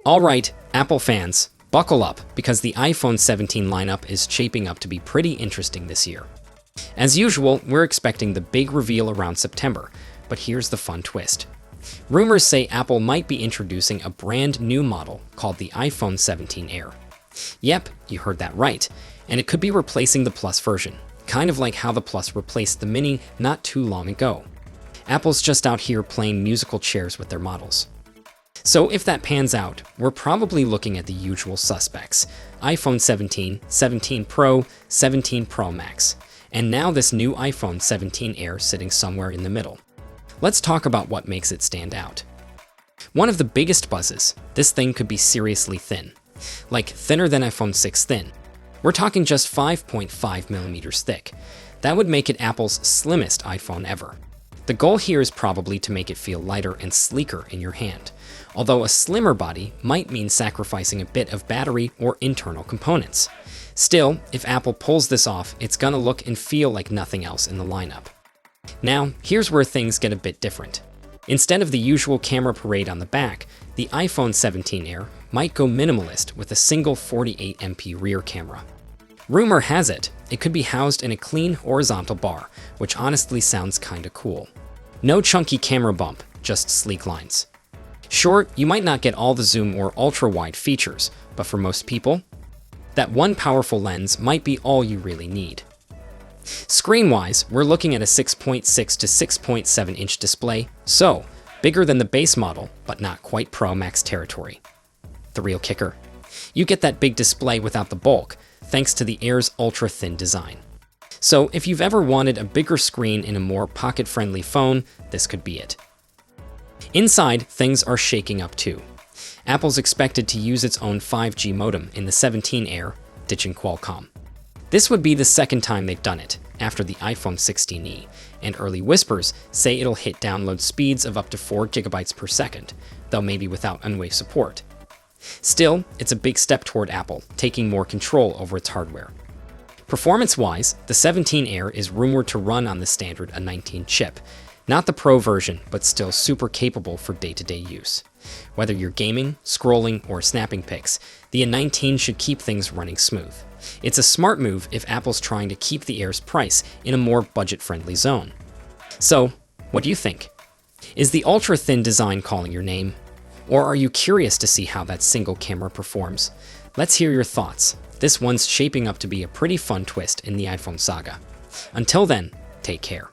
Alright, Apple fans, buckle up because the iPhone 17 lineup is shaping up to be pretty interesting this year. As usual, we're expecting the big reveal around September, but here's the fun twist. Rumors say Apple might be introducing a brand new model called the iPhone 17 Air. Yep, you heard that right, and it could be replacing the Plus version, kind of like how the Plus replaced the Mini not too long ago. Apple's just out here playing musical chairs with their models. So if that pans out, we're probably looking at the usual suspects: iPhone 17, 17 Pro, 17 Pro Max, and now this new iPhone 17 Air sitting somewhere in the middle. Let's talk about what makes it stand out. One of the biggest buzzes, this thing could be seriously thin. Like thinner than iPhone 6 thin. We're talking just 5.5 millimeters thick. That would make it Apple's slimmest iPhone ever. The goal here is probably to make it feel lighter and sleeker in your hand, although a slimmer body might mean sacrificing a bit of battery or internal components. Still, if Apple pulls this off, it's gonna look and feel like nothing else in the lineup. Now, here's where things get a bit different. Instead of the usual camera parade on the back, the iPhone 17 Air might go minimalist with a single 48MP rear camera. Rumor has it, it could be housed in a clean horizontal bar, which honestly sounds kinda cool. No chunky camera bump, just sleek lines. Sure, you might not get all the zoom or ultra-wide features, but for most people, that one powerful lens might be all you really need. Screen-wise, we're looking at a 6.6 to 6.7-inch display, so bigger than the base model, but not quite Pro Max territory. The real kicker: you get that big display without the bulk, thanks to the Air's ultra-thin design. So if you've ever wanted a bigger screen in a more pocket-friendly phone, this could be it. Inside, things are shaking up too. Apple's expected to use its own 5G modem in the 17 Air, ditching Qualcomm. This would be the second time they've done it, after the iPhone 16e, and early whispers say it'll hit download speeds of up to 4 GB per second, though maybe without unwave support. Still, it's a big step toward Apple taking more control over its hardware. Performance-wise, the 17 Air is rumored to run on the standard A19 chip, not the Pro version, but still super capable for day-to-day use. Whether you're gaming, scrolling, or snapping pics, the A19 should keep things running smooth. It's a smart move if Apple's trying to keep the Air's price in a more budget-friendly zone. So, what do you think? Is the ultra-thin design calling your name? Or are you curious to see how that single camera performs? Let's hear your thoughts. This one's shaping up to be a pretty fun twist in the iPhone saga. Until then, take care.